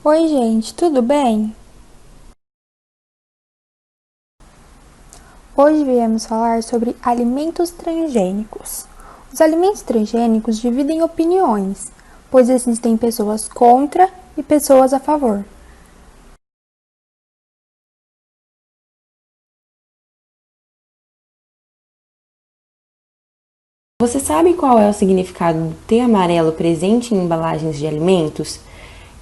Oi, gente, tudo bem? Hoje viemos falar sobre alimentos transgênicos. Os alimentos transgênicos dividem opiniões, pois existem pessoas contra e pessoas a favor. Você sabe qual é o significado do T amarelo presente em embalagens de alimentos?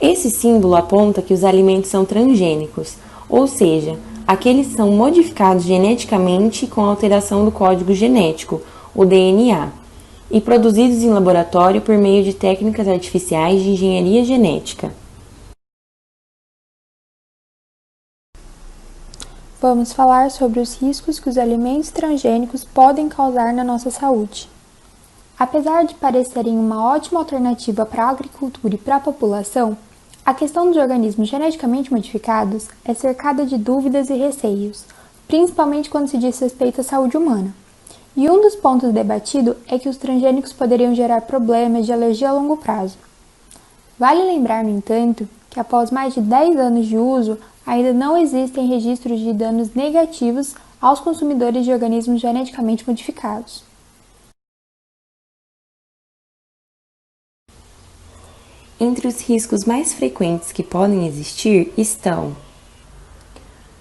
Esse símbolo aponta que os alimentos são transgênicos, ou seja, aqueles são modificados geneticamente com alteração do código genético, o DNA, e produzidos em laboratório por meio de técnicas artificiais de engenharia genética. Vamos falar sobre os riscos que os alimentos transgênicos podem causar na nossa saúde. Apesar de parecerem uma ótima alternativa para a agricultura e para a população, a questão dos organismos geneticamente modificados é cercada de dúvidas e receios, principalmente quando se diz respeito à saúde humana. E um dos pontos debatido é que os transgênicos poderiam gerar problemas de alergia a longo prazo. Vale lembrar, no entanto, que após mais de 10 anos de uso, ainda não existem registros de danos negativos aos consumidores de organismos geneticamente modificados. Entre os riscos mais frequentes que podem existir estão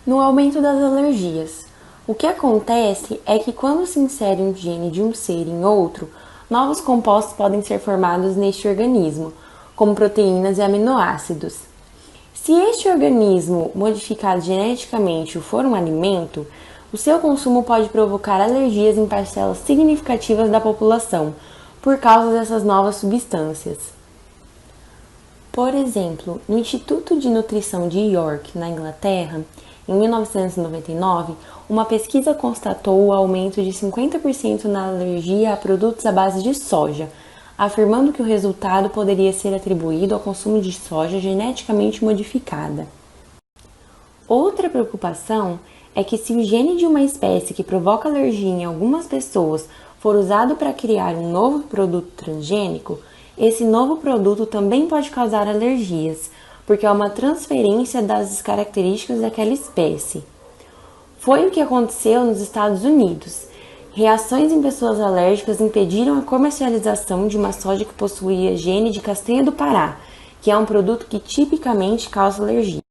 no aumento das alergias. O que acontece é que quando se insere um gene de um ser em outro, novos compostos podem ser formados neste organismo, como proteínas e aminoácidos. Se este organismo modificado geneticamente for um alimento, o seu consumo pode provocar alergias em parcelas significativas da população por causa dessas novas substâncias. Por exemplo, no Instituto de Nutrição de York, na Inglaterra, em 1999, uma pesquisa constatou o aumento de 50% na alergia a produtos à base de soja, afirmando que o resultado poderia ser atribuído ao consumo de soja geneticamente modificada. Outra preocupação é que se o gene de uma espécie que provoca alergia em algumas pessoas for usado para criar um novo produto transgênico, esse novo produto também pode causar alergias, porque é uma transferência das características daquela espécie. Foi o que aconteceu nos Estados Unidos. Reações em pessoas alérgicas impediram a comercialização de uma soja que possuía gene de castanha do Pará, que é um produto que tipicamente causa alergia.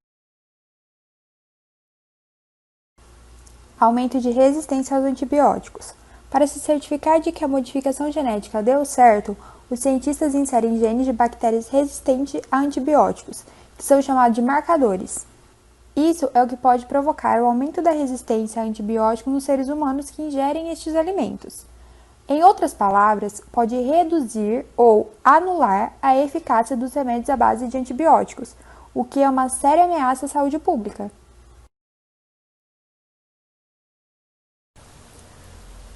Aumento de resistência aos antibióticos. Para se certificar de que a modificação genética deu certo, os cientistas inserem genes de bactérias resistentes a antibióticos, que são chamados de marcadores. Isso é o que pode provocar o aumento da resistência a antibióticos nos seres humanos que ingerem estes alimentos. Em outras palavras, pode reduzir ou anular a eficácia dos remédios à base de antibióticos, o que é uma séria ameaça à saúde pública.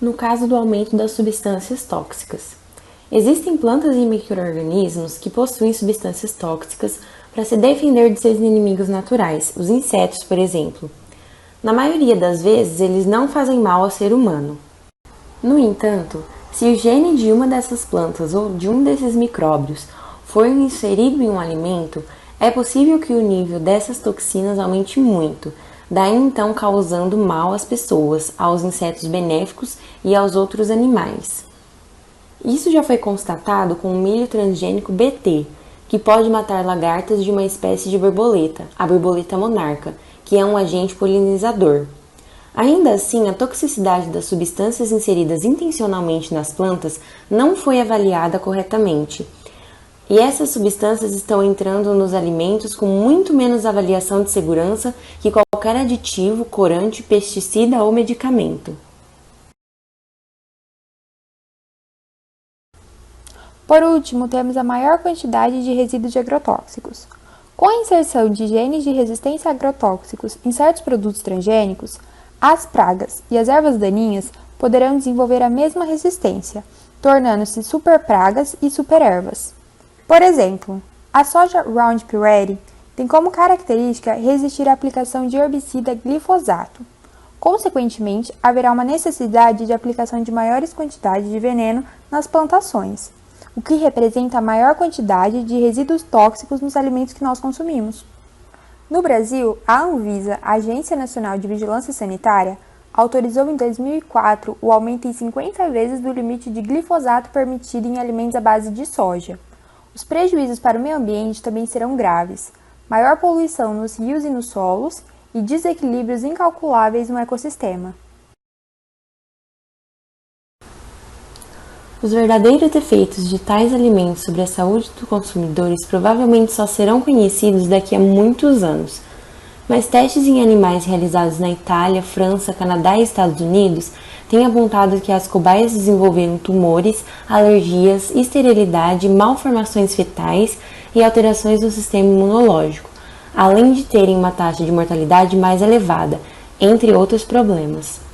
No caso do aumento das substâncias tóxicas, existem plantas e micro-organismos que possuem substâncias tóxicas para se defender de seus inimigos naturais, os insetos, por exemplo. Na maioria das vezes, eles não fazem mal ao ser humano. No entanto, se o gene de uma dessas plantas ou de um desses micróbios for inserido em um alimento, é possível que o nível dessas toxinas aumente muito, daí então causando mal às pessoas, aos insetos benéficos e aos outros animais. Isso já foi constatado com o milho transgênico BT, que pode matar lagartas de uma espécie de borboleta, a borboleta monarca, que é um agente polinizador. Ainda assim, a toxicidade das substâncias inseridas intencionalmente nas plantas não foi avaliada corretamente. E essas substâncias estão entrando nos alimentos com muito menos avaliação de segurança que qualquer aditivo, corante, pesticida ou medicamento. Por último, temos a maior quantidade de resíduos de agrotóxicos. Com a inserção de genes de resistência a agrotóxicos em certos produtos transgênicos, as pragas e as ervas daninhas poderão desenvolver a mesma resistência, tornando-se superpragas e superervas. Por exemplo, a soja Roundup Ready tem como característica resistir à aplicação de herbicida glifosato. Consequentemente, haverá uma necessidade de aplicação de maiores quantidades de veneno nas plantações, o que representa a maior quantidade de resíduos tóxicos nos alimentos que nós consumimos. No Brasil, a Anvisa, a Agência Nacional de Vigilância Sanitária, autorizou em 2004 o aumento em 50 vezes do limite de glifosato permitido em alimentos à base de soja. Os prejuízos para o meio ambiente também serão graves: maior poluição nos rios e nos solos e desequilíbrios incalculáveis no ecossistema. Os verdadeiros efeitos de tais alimentos sobre a saúde dos consumidores provavelmente só serão conhecidos daqui a muitos anos, mas testes em animais realizados na Itália, França, Canadá e Estados Unidos têm apontado que as cobaias desenvolveram tumores, alergias, esterilidade, malformações fetais e alterações do sistema imunológico, além de terem uma taxa de mortalidade mais elevada, entre outros problemas.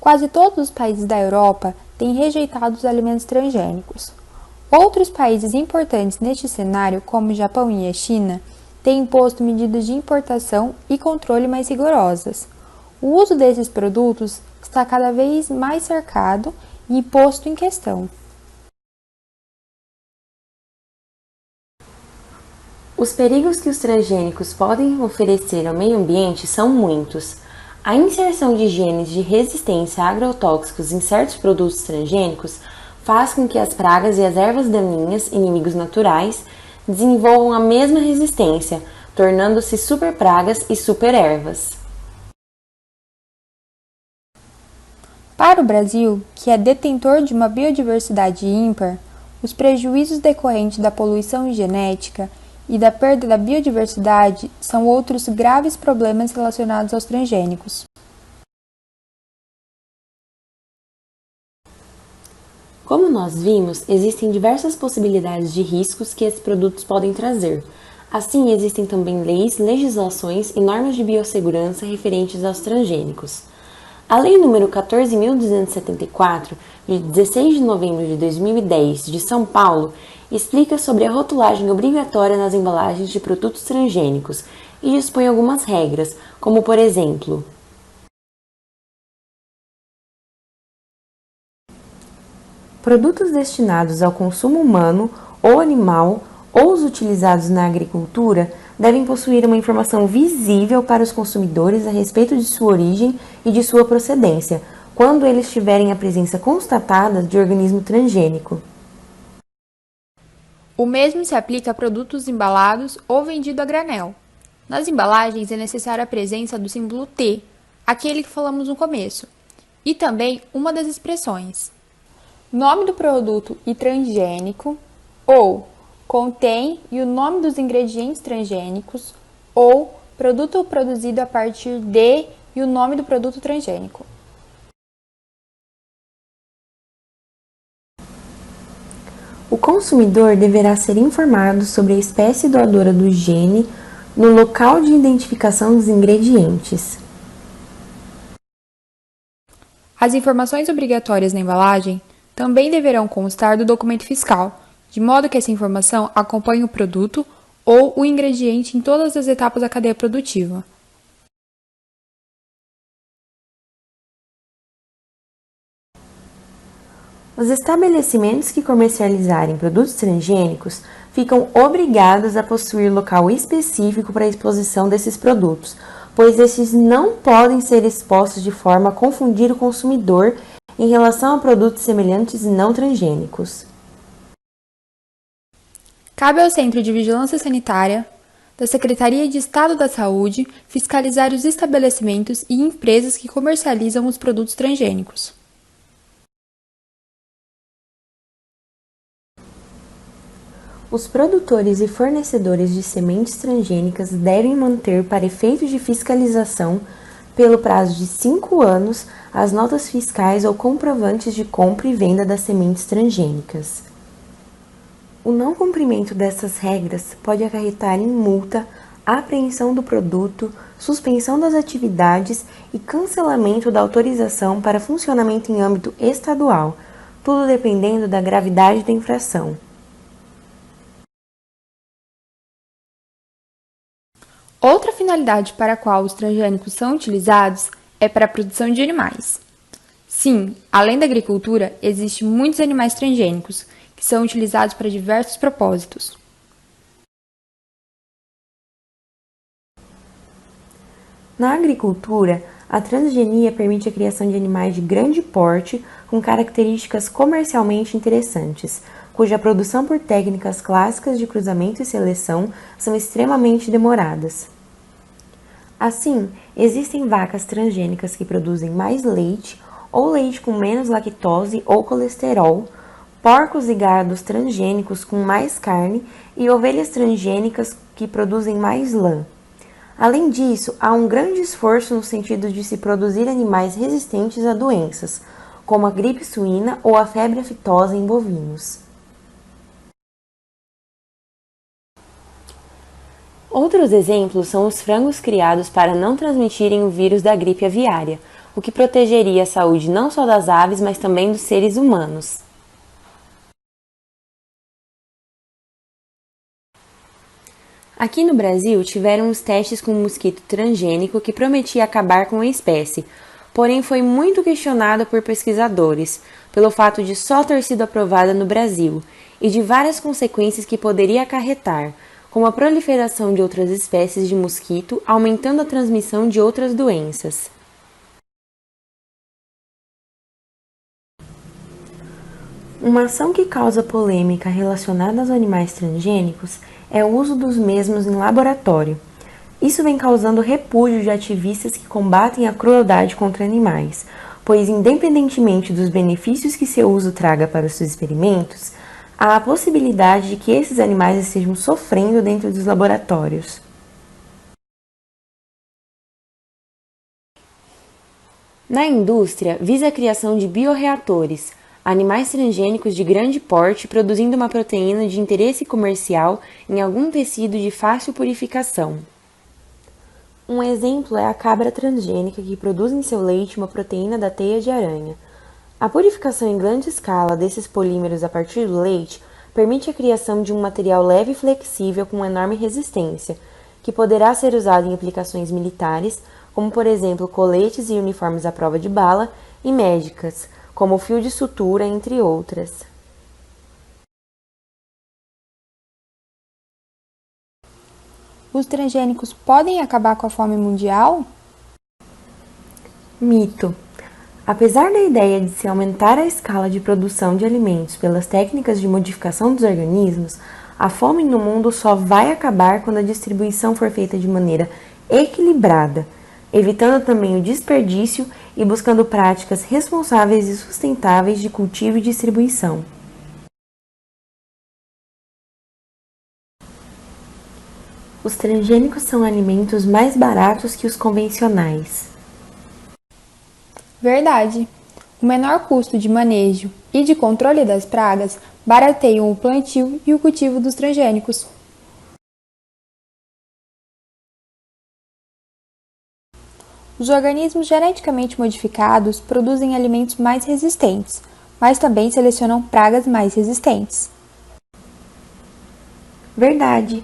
Quase todos os países da Europa têm rejeitado os alimentos transgênicos. Outros países importantes neste cenário, como o Japão e a China, têm imposto medidas de importação e controle mais rigorosas. O uso desses produtos está cada vez mais cercado e posto em questão. Os perigos que os transgênicos podem oferecer ao meio ambiente são muitos. A inserção de genes de resistência a agrotóxicos em certos produtos transgênicos faz com que as pragas e as ervas daninhas, inimigos naturais, desenvolvam a mesma resistência, tornando-se superpragas e superervas. Para o Brasil, que é detentor de uma biodiversidade ímpar, os prejuízos decorrentes da poluição genética e da perda da biodiversidade são outros graves problemas relacionados aos transgênicos. Como nós vimos, existem diversas possibilidades de riscos que esses produtos podem trazer. Assim, existem também leis, legislações e normas de biossegurança referentes aos transgênicos. A Lei nº 14.274, de 16 de novembro de 2010, de São Paulo, explica sobre a rotulagem obrigatória nas embalagens de produtos transgênicos e dispõe algumas regras, como por exemplo: produtos destinados ao consumo humano ou animal ou os utilizados na agricultura devem possuir uma informação visível para os consumidores a respeito de sua origem e de sua procedência, quando eles tiverem a presença constatada de organismo transgênico. O mesmo se aplica a produtos embalados ou vendidos a granel. Nas embalagens é necessária a presença do símbolo T, aquele que falamos no começo, e também uma das expressões: nome do produto e transgênico, ou contém e o nome dos ingredientes transgênicos, ou produto produzido a partir de e o nome do produto transgênico. O consumidor deverá ser informado sobre a espécie doadora do gene no local de identificação dos ingredientes. As informações obrigatórias na embalagem também deverão constar do documento fiscal, de modo que essa informação acompanhe o produto ou o ingrediente em todas as etapas da cadeia produtiva. Os estabelecimentos que comercializarem produtos transgênicos ficam obrigados a possuir local específico para a exposição desses produtos, pois estes não podem ser expostos de forma a confundir o consumidor em relação a produtos semelhantes e não transgênicos. Cabe ao Centro de Vigilância Sanitária da Secretaria de Estado da Saúde fiscalizar os estabelecimentos e empresas que comercializam os produtos transgênicos. Os produtores e fornecedores de sementes transgênicas devem manter, para efeitos de fiscalização, pelo prazo de 5 anos, as notas fiscais ou comprovantes de compra e venda das sementes transgênicas. O não cumprimento dessas regras pode acarretar em multa, apreensão do produto, suspensão das atividades e cancelamento da autorização para funcionamento em âmbito estadual, tudo dependendo da gravidade da infração. Outra finalidade para a qual os transgênicos são utilizados é para a produção de animais. Sim, além da agricultura, existem muitos animais transgênicos, que são utilizados para diversos propósitos. Na agricultura, a transgenia permite a criação de animais de grande porte com características comercialmente interessantes, cuja produção por técnicas clássicas de cruzamento e seleção são extremamente demoradas. Assim, existem vacas transgênicas que produzem mais leite ou leite com menos lactose ou colesterol, porcos e gados transgênicos com mais carne e ovelhas transgênicas que produzem mais lã. Além disso, há um grande esforço no sentido de se produzir animais resistentes a doenças, como a gripe suína ou a febre aftosa em bovinos. Outros exemplos são os frangos criados para não transmitirem o vírus da gripe aviária, o que protegeria a saúde não só das aves, mas também dos seres humanos. Aqui no Brasil, tiveram os testes com um mosquito transgênico que prometia acabar com a espécie, porém foi muito questionado por pesquisadores, pelo fato de só ter sido aprovada no Brasil, e de várias consequências que poderia acarretar, como a proliferação de outras espécies de mosquito, aumentando a transmissão de outras doenças. Uma ação que causa polêmica relacionada aos animais transgênicos é o uso dos mesmos em laboratório. Isso vem causando repúdio de ativistas que combatem a crueldade contra animais, pois, independentemente dos benefícios que seu uso traga para os seus experimentos, há a possibilidade de que esses animais estejam sofrendo dentro dos laboratórios. Na indústria, visa a criação de bioreatores, animais transgênicos de grande porte produzindo uma proteína de interesse comercial em algum tecido de fácil purificação. Um exemplo é a cabra transgênica que produz em seu leite uma proteína da teia de aranha. A purificação em grande escala desses polímeros a partir do leite permite a criação de um material leve e flexível com enorme resistência, que poderá ser usado em aplicações militares, como por exemplo coletes e uniformes à prova de bala, e médicas, como fio de sutura, entre outras. Os transgênicos podem acabar com a fome mundial? Mito. Apesar da ideia de se aumentar a escala de produção de alimentos pelas técnicas de modificação dos organismos, a fome no mundo só vai acabar quando a distribuição for feita de maneira equilibrada, evitando também o desperdício e buscando práticas responsáveis e sustentáveis de cultivo e distribuição. Os transgênicos são alimentos mais baratos que os convencionais. Verdade. O menor custo de manejo e de controle das pragas barateiam o plantio e o cultivo dos transgênicos. Os organismos geneticamente modificados produzem alimentos mais resistentes, mas também selecionam pragas mais resistentes. Verdade.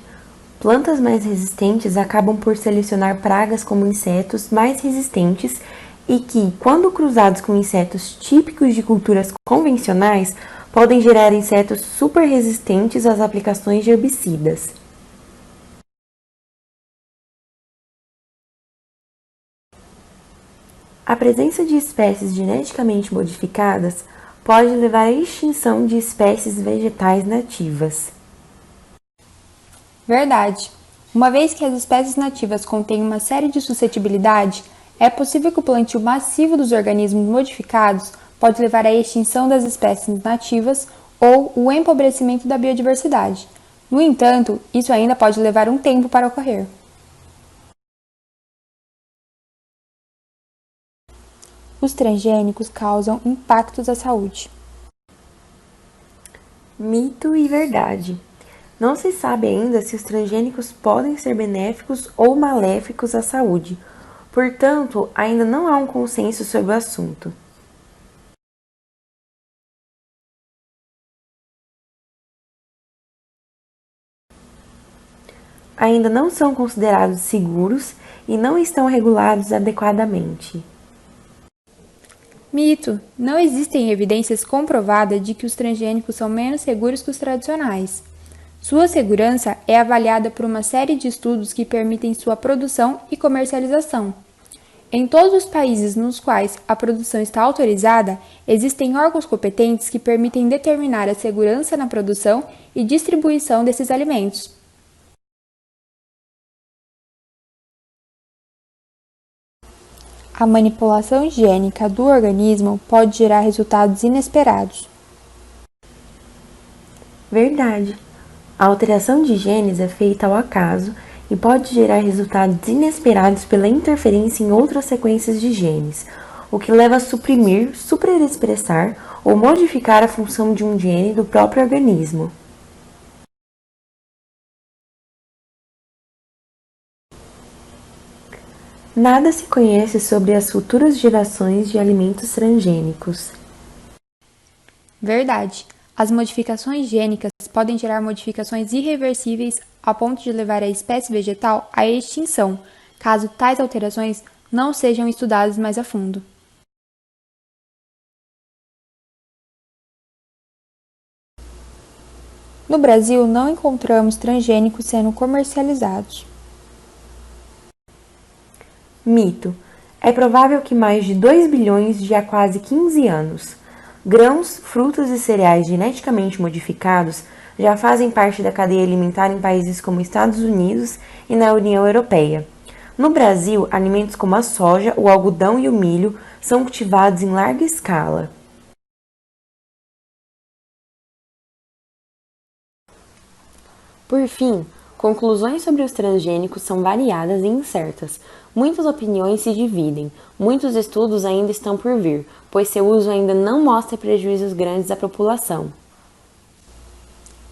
Plantas mais resistentes acabam por selecionar pragas como insetos mais resistentes e que, quando cruzados com insetos típicos de culturas convencionais, podem gerar insetos super resistentes às aplicações de herbicidas. A presença de espécies geneticamente modificadas pode levar à extinção de espécies vegetais nativas. Verdade. Uma vez que as espécies nativas contêm uma série de suscetibilidade, é possível que o plantio massivo dos organismos modificados pode levar à extinção das espécies nativas ou o empobrecimento da biodiversidade. No entanto, isso ainda pode levar um tempo para ocorrer. Os transgênicos causam impactos à saúde. Mito e verdade. Não se sabe ainda se os transgênicos podem ser benéficos ou maléficos à saúde. Portanto, ainda não há um consenso sobre o assunto. Ainda não são considerados seguros e não estão regulados adequadamente. Mito: não existem evidências comprovadas de que os transgênicos são menos seguros que os tradicionais. Sua segurança é avaliada por uma série de estudos que permitem sua produção e comercialização. Em todos os países nos quais a produção está autorizada, existem órgãos competentes que permitem determinar a segurança na produção e distribuição desses alimentos. A manipulação gênica do organismo pode gerar resultados inesperados. Verdade. A alteração de genes é feita ao acaso e pode gerar resultados inesperados pela interferência em outras sequências de genes, o que leva a suprimir, superexpressar ou modificar a função de um gene do próprio organismo. Nada se conhece sobre as futuras gerações de alimentos transgênicos. Verdade. As modificações gênicas podem gerar modificações irreversíveis a ponto de levar a espécie vegetal à extinção, caso tais alterações não sejam estudadas mais a fundo. No Brasil, não encontramos transgênicos sendo comercializados. Mito. É provável que mais de 2 bilhões de há quase 15 anos. Grãos, frutas e cereais geneticamente modificados já fazem parte da cadeia alimentar em países como Estados Unidos e na União Europeia. No Brasil, alimentos como a soja, o algodão e o milho são cultivados em larga escala. Por fim, conclusões sobre os transgênicos são variadas e incertas. Muitas opiniões se dividem, muitos estudos ainda estão por vir, pois seu uso ainda não mostra prejuízos grandes à população.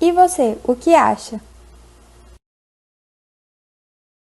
E você, o que acha?